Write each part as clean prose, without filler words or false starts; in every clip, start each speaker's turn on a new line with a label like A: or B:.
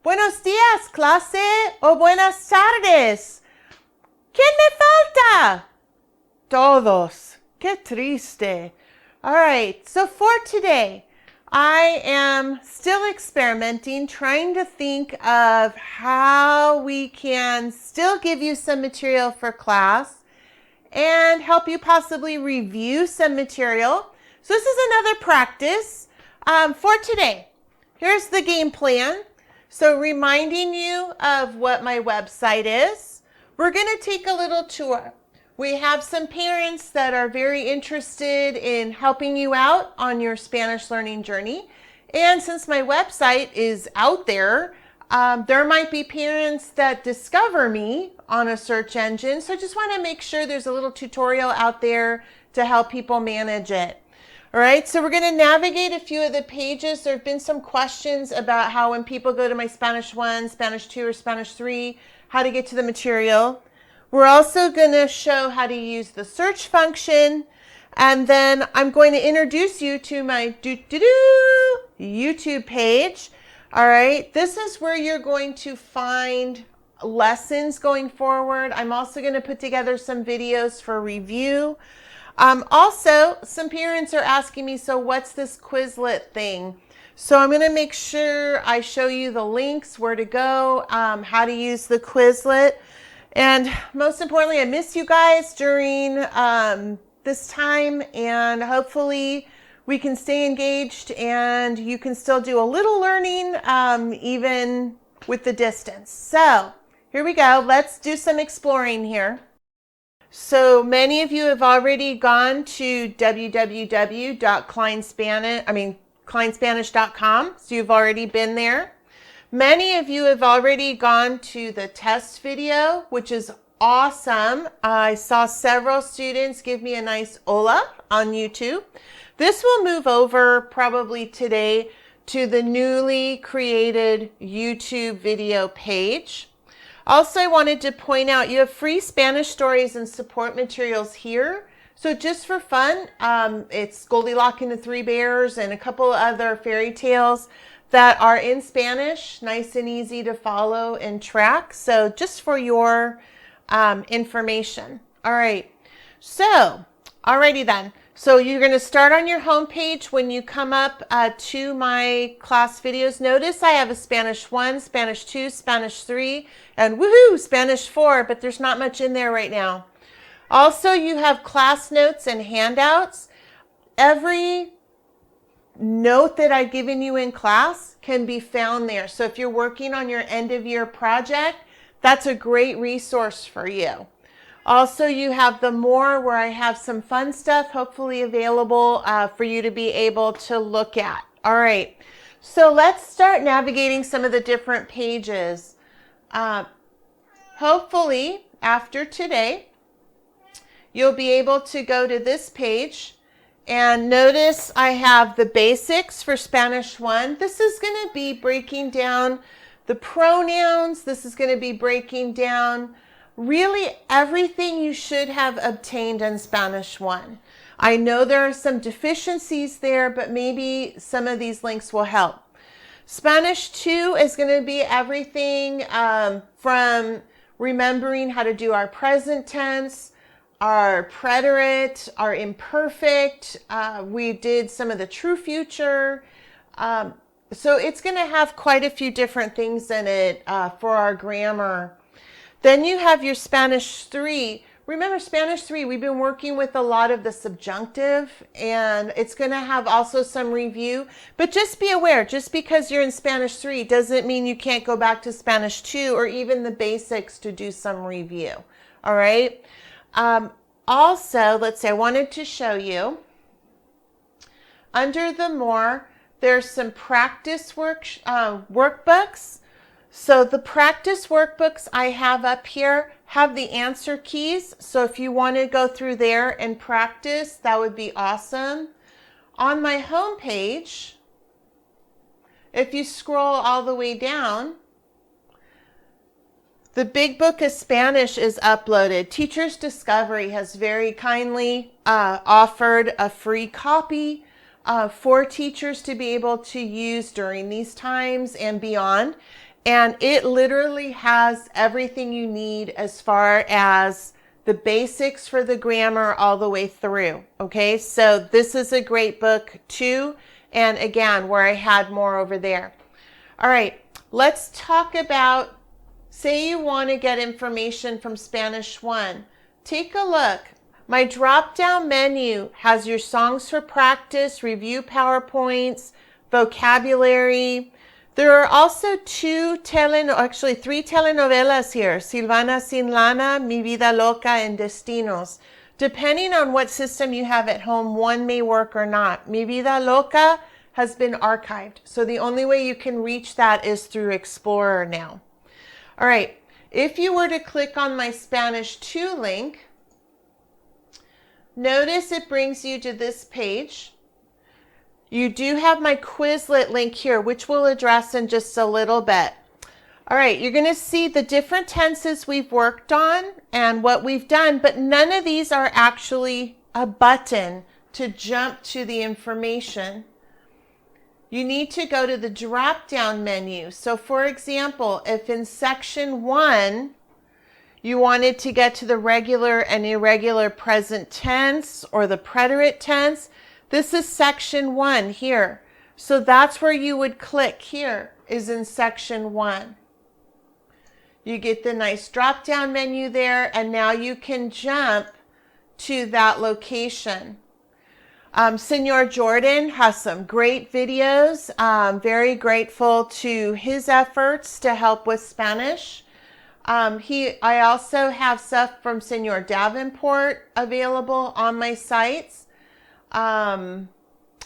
A: Buenos días, clase, o buenas tardes. ¿Quién me falta? Todos. Qué triste. All right, so for today, I am still experimenting, trying to think of how we can still give you some material for class and help you possibly review some material. So this is another practice for today. Here's the game plan. So reminding you of what my website is, we're going to take a little tour. We have some parents that are very interested in helping you out on your Spanish learning journey. And since my website is out there, there might be parents that discover me on a search engine. So I just want to make sure there's a little tutorial out there to help people manage it. All right, so we're going to navigate a few of the pages. There have been some questions about how when people go to my Spanish 1, Spanish 2, or Spanish 3, how to get to the material. We're also going to show how to use the search function. And then I'm going to introduce you to my YouTube page. All right, this is where you're going to find lessons going forward. I'm also going to put together some videos for review. Also, some parents are asking me, so what's this Quizlet thing? So I'm going to make sure I show you the links, where to go, how to use the Quizlet. And most importantly, I miss you guys during this time, and hopefully we can stay engaged and you can still do a little learning even with the distance. So here we go. Let's do some exploring here. So many of you have already gone to www.clyne.com. So you've already been there. Many of you have already gone to the test video, which is awesome. I saw several students give me a nice hola on YouTube. This will move over probably today to the newly created YouTube video page. Also, I wanted to point out you have free Spanish stories and support materials here. So just for fun, it's Goldilocks and the Three Bears and a couple other fairy tales that are in Spanish, nice and easy to follow and track. So just for your information. All right. So, alrighty then. So you're going to start on your home page when you come up to my class videos. Notice I have a Spanish 1, Spanish 2, Spanish 3, and woohoo, Spanish 4, but there's not much in there right now. Also, you have class notes and handouts. Every note that I've given you in class can be found there. So if you're working on your end of year project, that's a great resource for you. Also, you have the more, where I have some fun stuff hopefully available for you to be able to look at. All right, so let's start navigating some of the different pages. Hopefully, after today, you'll be able to go to this page and notice I have the basics for Spanish 1. This is going to be breaking down the pronouns. This is going to be breaking down really everything you should have obtained in Spanish 1. I know there are some deficiencies there, but maybe some of these links will help. Spanish 2 is going to be everything from remembering how to do our present tense, our preterit, our imperfect. We did some of the true future. So it's going to have quite a few different things in it for our grammar. Then you have your Spanish 3. Remember, Spanish 3, we've been working with a lot of the subjunctive, and it's going to have also some review. But just be aware, just because you're in Spanish 3 doesn't mean you can't go back to Spanish 2 or even the basics to do some review. All right? Also, let's say I wanted to show you, under the more, there's some practice workbooks. So the practice workbooks I have up here have the answer keys. So if you want to go through there and practice, that would be awesome. On my home page, if you scroll all the way down, the Big Book of Spanish is uploaded. Teachers Discovery has very kindly offered a free copy for teachers to be able to use during these times and beyond. And it literally has everything you need as far as the basics for the grammar all the way through. Okay, so this is a great book too. And again, where I had more over there. All right, let's talk about, say you want to get information from Spanish 1. Take a look. My drop-down menu has your songs for practice, review PowerPoints, vocabulary. There are also three telenovelas here, Silvana Sin Lana, Mi Vida Loca, and Destinos. Depending on what system you have at home, one may work or not. Mi Vida Loca has been archived, so the only way you can reach that is through Explorer now. All right, if you were to click on my Spanish 2 link, notice it brings you to this page. You do have my Quizlet link here, which we'll address in just a little bit. All right, you're going to see the different tenses we've worked on and what we've done, but none of these are actually a button to jump to the information. You need to go to the drop-down menu. So for example, if in section 1, you wanted to get to the regular and irregular present tense or the preterite tense, this is section 1 here. So that's where you would click here, is in section 1. You get the nice drop-down menu there, and now you can jump to that location. Senor Jordan has some great videos. Very grateful to his efforts to help with Spanish. I also have stuff from Senor Davenport available on my sites.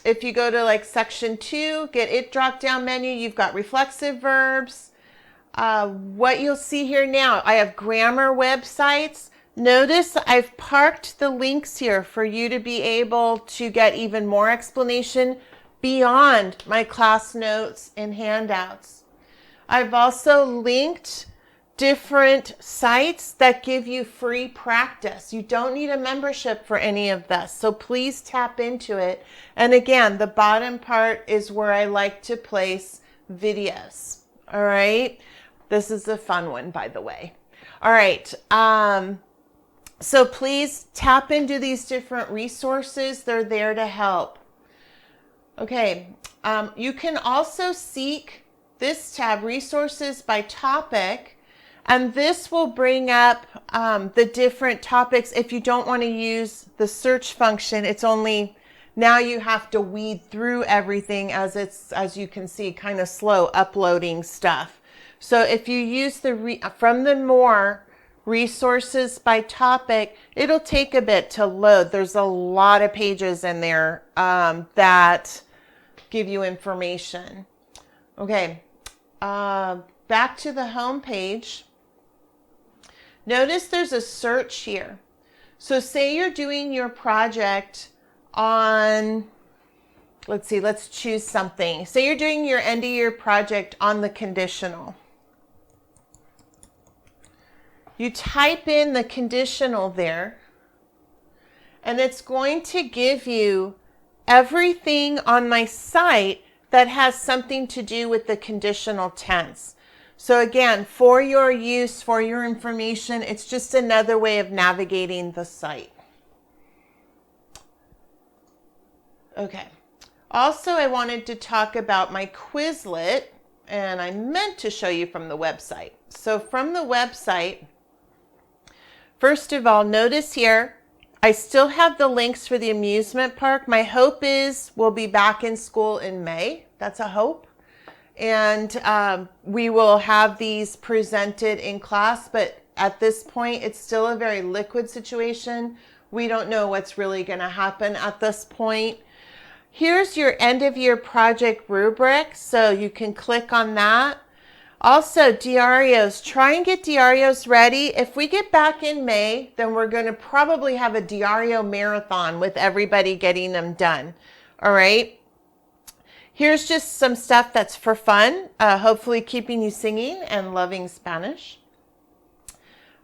A: If you go to like section 2, get it drop down menu, you've got reflexive verbs. What you'll see here now, I have grammar websites. Notice I've parked the links here for you to be able to get even more explanation beyond my class notes and handouts. I've also linked different sites that give you free practice. You don't need a membership for any of this, so please tap into it. And again, the bottom part is where I like to place videos. All right, this is a fun one, by the way. All right, so please tap into these different resources. They're there to help. Okay, you can also seek this tab, resources by topic. And this will bring up the different topics. If you don't want to use the search function, it's only, now you have to weed through everything as it's, as you can see, kind of slow uploading stuff. So if you use from the more resources by topic, it'll take a bit to load. There's a lot of pages in there that give you information. Okay, back to the home page. Notice there's a search here. So say you're doing your project on, let's see, let's choose something. Say you're doing your end of year project on the conditional. You type in the conditional there, and it's going to give you everything on my site that has something to do with the conditional tense. So again, for your use, for your information, it's just another way of navigating the site. Okay. Also, I wanted to talk about my Quizlet, and I meant to show you from the website. So from the website, first of all, notice here, I still have the links for the amusement park. My hope is we'll be back in school in May. That's a hope. And we will have these presented in class, but at this point, it's still a very liquid situation. We don't know what's really going to happen at this point. Here's your end of year project rubric, so you can click on that. Also, diarios, try and get diarios ready. If we get back in May, then we're going to probably have a diario marathon with everybody getting them done. All right. Here's just some stuff that's for fun, hopefully keeping you singing and loving Spanish.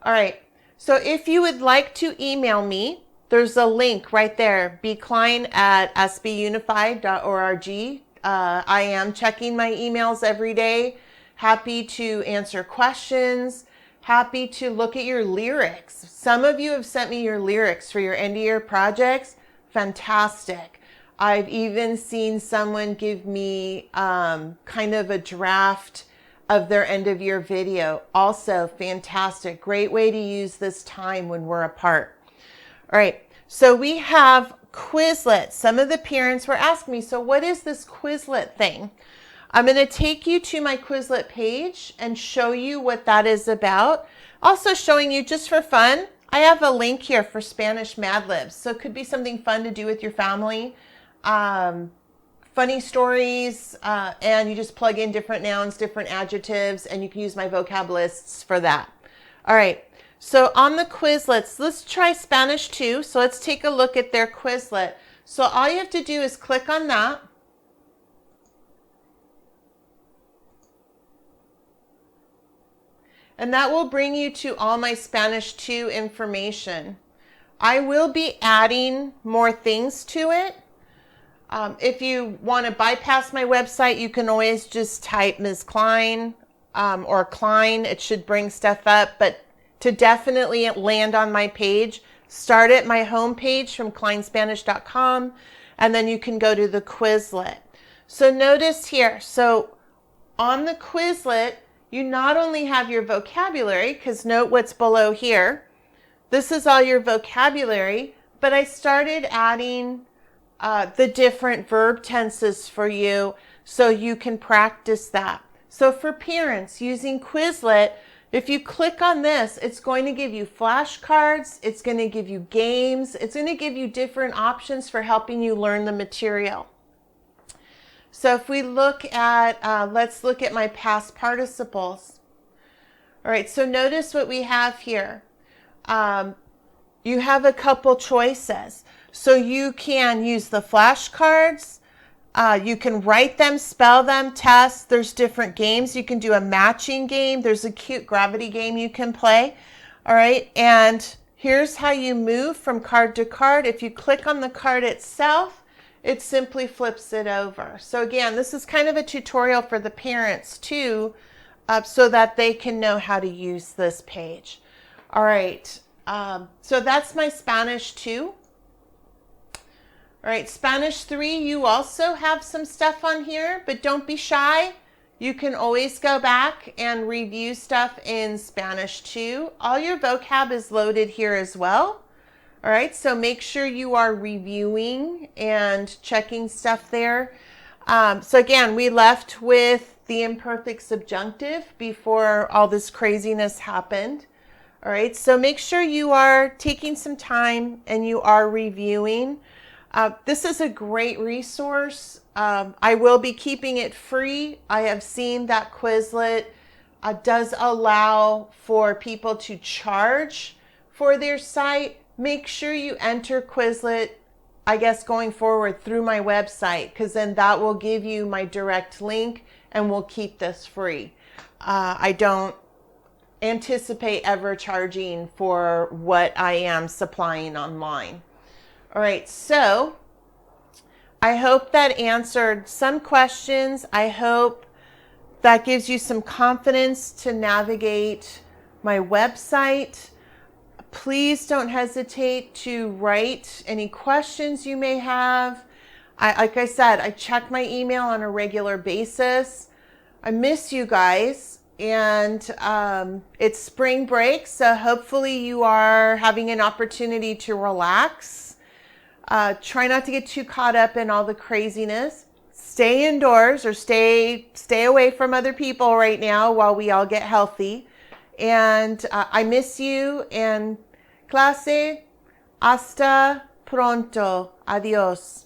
A: All right, so if you would like to email me, there's a link right there, bclyne@sbunified.org. I am checking my emails every day, happy to answer questions, happy to look at your lyrics. Some of you have sent me your lyrics for your end of year projects. Fantastic. I've even seen someone give me kind of a draft of their end of year video. Also fantastic. Great way to use this time when we're apart. All right. So we have Quizlet. Some of the parents were asking me, so what is this Quizlet thing? I'm going to take you to my Quizlet page and show you what that is about. Also showing you, just for fun, I have a link here for Spanish Mad Libs. So it could be something fun to do with your family. Funny stories, and you just plug in different nouns, different adjectives, and you can use my vocab lists for that. All right. So on the Quizlets, let's try Spanish 2. So let's take a look at their Quizlet. So all you have to do is click on that. And that will bring you to all my Spanish 2 information. I will be adding more things to it. If you want to bypass my website, you can always just type Ms. Clyne or Clyne. It should bring stuff up. But to definitely land on my page, start at my home page from clinespanish.com, and then you can go to the Quizlet. So notice here, so on the Quizlet, you not only have your vocabulary, because note what's below here. This is all your vocabulary, but I started adding the different verb tenses for you so you can practice that. So for parents using Quizlet, if you click on this, it's going to give you flashcards, it's going to give you games, it's going to give you different options for helping you learn the material. So if we look at, let's look at my past participles. All right, so notice what we have here. You have a couple choices. So you can use the flashcards. You can write them, spell them, test. There's different games. You can do a matching game. There's a cute gravity game you can play. All right. And here's how you move from card to card. If you click on the card itself, it simply flips it over. So again, this is kind of a tutorial for the parents too, so that they can know how to use this page. All right. So that's my Spanish 2. All right, Spanish 3, you also have some stuff on here, but don't be shy. You can always go back and review stuff in Spanish 2. All your vocab is loaded here as well. All right, so make sure you are reviewing and checking stuff there. So again, we left with the imperfect subjunctive before all this craziness happened. All right, so make sure you are taking some time and you are reviewing. This is a great resource. I will be keeping it free. I have seen that Quizlet does allow for people to charge for their site. Make sure you enter Quizlet, I guess, going forward through my website, because then that will give you my direct link and we'll keep this free. I don't anticipate ever charging for what I am supplying online. All right, so I hope that answered some questions. I hope that gives you some confidence to navigate my website. Please don't hesitate to write any questions you may have. Like I said, I check my email on a regular basis. I miss you guys, and it's spring break, so hopefully you are having an opportunity to relax. Try not to get too caught up in all the craziness. Stay indoors or stay away from other people right now while we all get healthy. And I miss you. And clase, hasta pronto. Adios.